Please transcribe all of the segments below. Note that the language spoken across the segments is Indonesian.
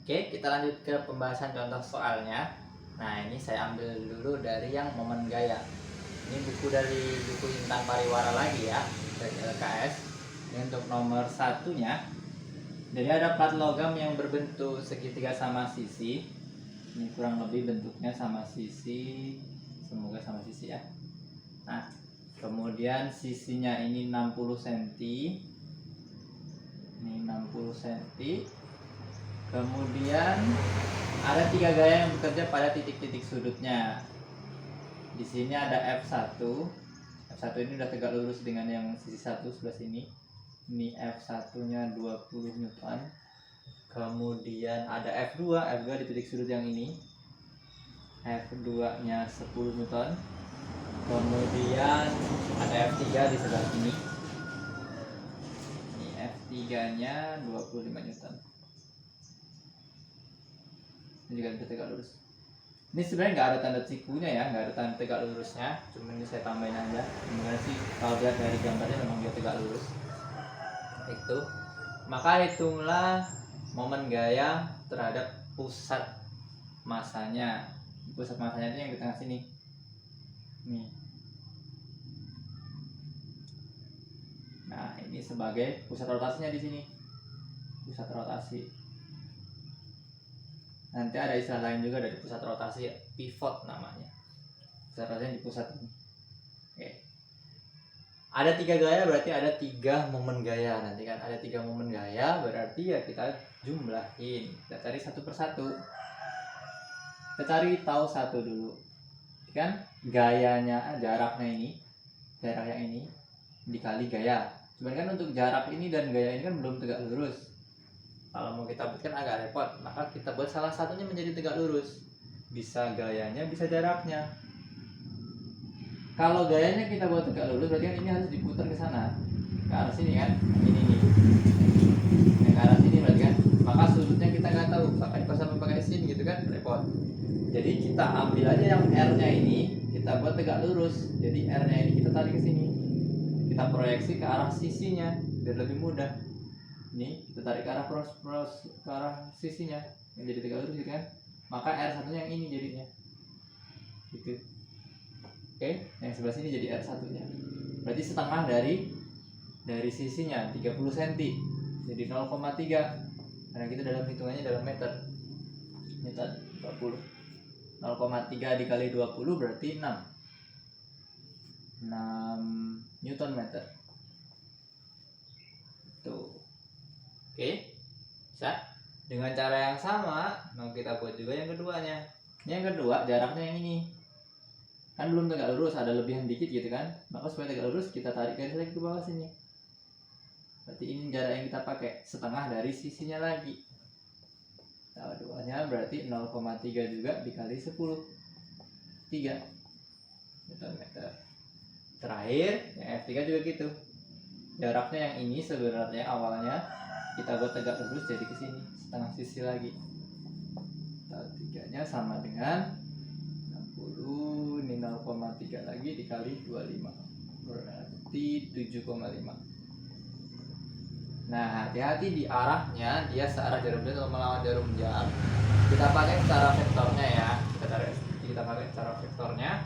Oke, kita lanjut ke pembahasan contoh soalnya. Nah, ini saya ambil dulu dari yang momen gaya. Ini buku dari buku Intan Pariwara lagi ya, dari LKS. Ini untuk nomor satunya. Jadi ada plat logam yang berbentuk segitiga sama sisi. Ini kurang lebih bentuknya sama sisi. Semoga sama sisi ya. Nah, kemudian sisinya ini 60 cm. Ini 60 cm. Kemudian ada 3 gaya yang bekerja pada titik-titik sudutnya. Di sini ada F1. F1 ini udah tegak lurus dengan yang sisi 1 sebelah sini. Ini F1-nya 20 Newton. Kemudian ada F2, F2 di titik sudut yang ini. F2-nya 10 Newton. Kemudian ada F3 di sebelah sini. Ini F3-nya 25 Newton. Ini juga bisa tegak lurus. Ini sebenarnya nggak ada tanda sikunya ya, nggak ada tanda tegak lurusnya, cuma ini saya tambahin aja. Gimana sih kalau lihat dari gambarnya memang dia tegak lurus. Itu maka hitunglah momen gaya terhadap pusat masanya. Pusat masanya itu yang di tengah sini nih. Nah, ini sebagai pusat rotasinya di sini, pusat rotasi. Nanti ada istilah lain juga dari pusat rotasi, pivot namanya. Pusat rotasi di pusat ini. Oke. Ada 3 gaya, berarti ada 3 momen gaya. Nanti kan ada 3 momen gaya, berarti ya kita jumlahin. Kita cari satu persatu. Kita cari tahu satu dulu. Kan gayanya, jaraknya ini, jarak yang ini dikali gaya. Cuman kan untuk jarak ini dan gaya ini kan belum tegak lurus. Kalau mau kita buatkan agak repot, maka kita buat salah satunya menjadi tegak lurus. Bisa gayanya, bisa jaraknya. Kalau gayanya kita buat tegak lurus, berarti kan ini harus diputar ke sana, ke arah sini kan? Ini nih, ke arah sini berarti kan? Maka sudutnya kita nggak tahu, pakai pas sama pakai sin gitu kan, repot. Jadi kita ambil aja yang R-nya ini, kita buat tegak lurus. Jadi R-nya ini kita tarik ke sini, kita proyeksi ke arah sisinya, biar lebih mudah. Ini kita tarik ke arah ke arah sisinya yang jadi tegak lurus gitu kan, maka R1 nya yang ini jadinya gitu. Oke, yang sebelah sini jadi R1 nya, berarti setengah dari sisinya 30 cm, jadi 0,3, karena kita dalam hitungannya dalam meter Newton 20. 0,3 dikali 20 berarti 6 Newton meter tuh. Oke, bisa. Dengan cara yang sama, mau kita buat juga yang keduanya. Yang kedua, jaraknya yang ini. Kan belum tegak lurus, ada lebihan dikit gitu kan. Maka supaya tegak lurus, kita tarik garis lagi ke bawah sini. Berarti ini jarak yang kita pakai, setengah dari sisinya lagi. Nah, keduanya berarti 0,3 juga dikali 10. 3 Newton meter. Terakhir, yang F3 juga gitu. Jaraknya yang ini sebenarnya awalnya kita buat tegak lurus jadi ke sini, setengah sisi lagi. 3-nya sama dengan 60, ini 0,3 lagi dikali 25, berarti 7,5. Nah, hati-hati di arahnya, dia searah jarum jam atau melawan jarum jam. Kita pakai cara vektornya ya. Kita pakai cara vektornya.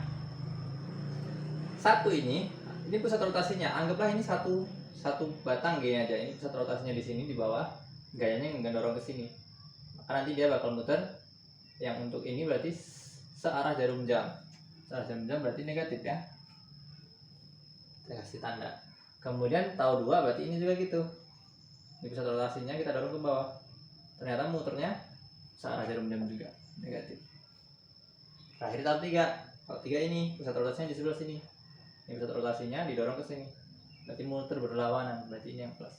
Satu ini pusat rotasinya. Anggaplah ini satu batang G aja. Ini pusat rotasinya di sini di bawah, gayanya ngedorong ke sini. Maka nanti dia bakal muter. Yang untuk ini berarti searah jarum jam. Searah jarum jam berarti negatif ya. Kita kasih tanda. Kemudian tahu 2 berarti ini juga gitu. Ini pusat rotasinya kita dorong ke bawah. Ternyata muternya searah jarum jam juga, negatif. Terakhir tahu 3. Tahu 3 ini pusat rotasinya di sebelah sini. Ini pusat rotasinya didorong ke sini. Berarti muter berlawanan, berarti ini yang plus.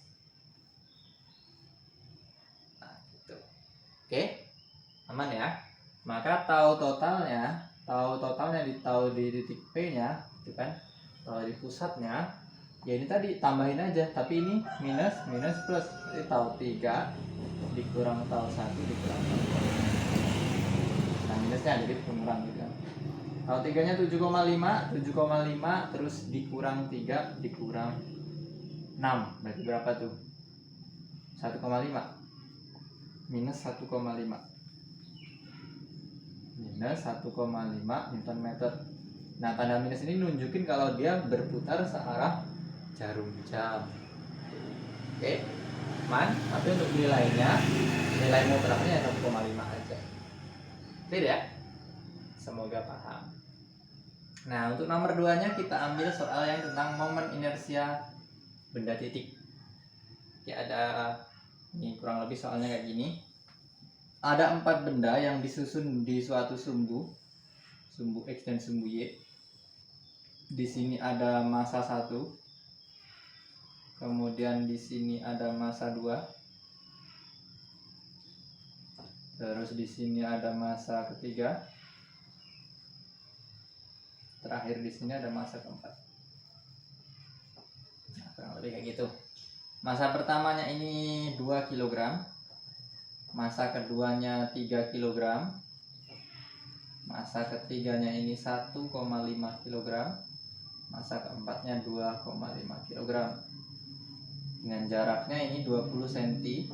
Nah, gitu. Oke, aman ya. Maka tahu totalnya di titik P-nya, itu kan, tahu di pusatnya. Ya ini tadi tambahin aja, tapi ini minus plus. Jadi tahu 3 dikurang tahu 1 dikurang tahu 1. Nah, minusnya jadi pengurang gitu kan. Tahu 3-nya 7,5 terus dikurang 3 dikurang 6, berarti berapa tuh? 1,5. minus 1,5 Newton meter. Nah, tanda minus ini nunjukin kalau dia berputar searah jarum jam. Oke, tapi untuk nilai muternya 1,5 aja. Clear ya? Semoga paham. Nah, untuk nomor 2-nya kita ambil soal yang tentang momen inersia benda titik. Ya, ada ini kurang lebih soalnya kayak gini. Ada 4 benda yang disusun di suatu sumbu X dan sumbu Y. Di sini ada massa 1. Kemudian di sini ada massa 2. Terus di sini ada massa ketiga. Terakhir di sini ada massa keempat. Nah, kurang lebih kayak gitu. Massa pertamanya ini 2 kg. Massa keduanya 3 kg. Massa ketiganya ini 1,5 kg. Massa keempatnya 2,5 kg. Dengan jaraknya ini 20 cm.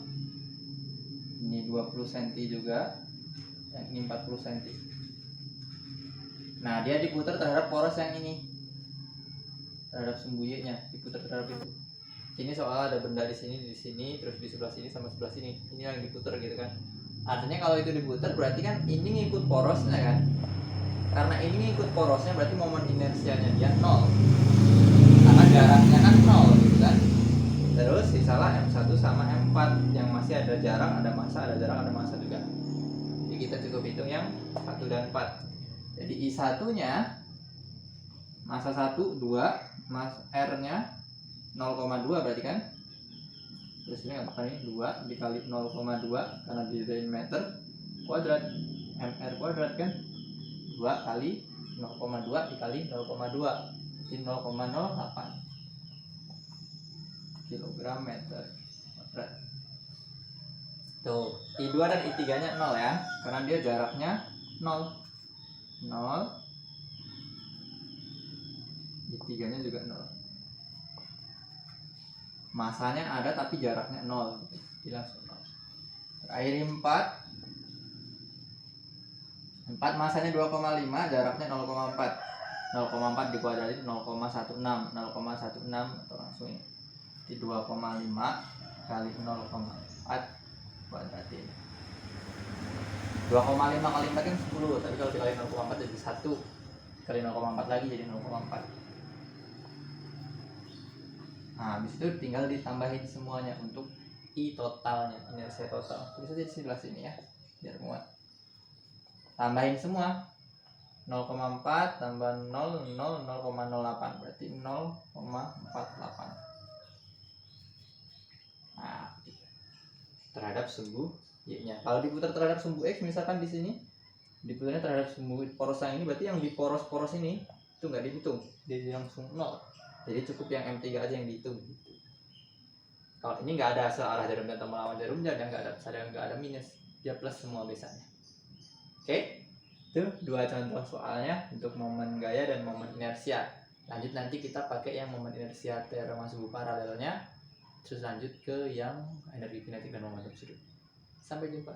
Ini 20 cm juga. Yang ini 40 cm. Nah, dia diputar terhadap poros yang ini. Terhadap sumbu Y-nya diputar terhadap itu. Ini soal ada benda di sini, terus di sebelah sini sama sebelah sini. Ini yang diputar gitu kan. Artinya kalau itu diputar berarti kan ini ngikut porosnya kan. Karena ini ngikut porosnya berarti momen inersianya dia 0. Karena jaraknya kan 0 gitu kan. Terus sisalah M1 sama M4 yang masih ada jarak, ada massa, ada jarak, ada massa juga. Jadi kita cukup hitung yang 1 dan 4. Jadi I1-nya massa 1 2, R-nya 0,2 berarti kan. Terus ini apa nih? 2 dikali 0,2 karena dijadiin meter kuadrat, MR kuadrat kan. 2 kali 0,2 dikali 0,2 jadi 0,08 kilogram meter kuadrat. Tuh, I2 dan I3 nya 0 ya, karena dia jaraknya 0. I3 nya juga 0. Masanya ada tapi jaraknya 0. Jadi langsung 0. Terakhir 4 masanya 2,5, jaraknya 0,4. 0,4 dikuadratin 0,16 atau langsung ini. Jadi 2,5 kali 0,4 kuadratin. 2,5 kali 4 kan 10, tapi kalau dikali 0,4 jadi 1. Kali 0,4 lagi jadi 0,4. Nah, habis itu tinggal ditambahin semuanya untuk I totalnya, inersia total. Tulis aja di sebelah sini ya, biar muat. Tambahin semua. 0,4 tambah 0, 0,08 berarti 0,48. Nah, terhadap sumbu Y-nya. Kalau diputar terhadap sumbu X misalkan di sini diputarnya terhadap sumbu poros yang ini, berarti yang di poros-poros ini itu nggak dihitung, dia langsung 0. Jadi cukup yang M3 aja yang dihitung. Kalau ini nggak ada searah jarum jam melawan jarum jam, nggak ada minus, dia plus semua biasanya. Oke, itu 2 contoh soalnya untuk momen gaya dan momen inersia. Lanjut nanti kita pakai yang momen inersia teorema sumbu paralelnya, terus lanjut ke yang energi kinetik dan momentum sudut. Sampai jumpa.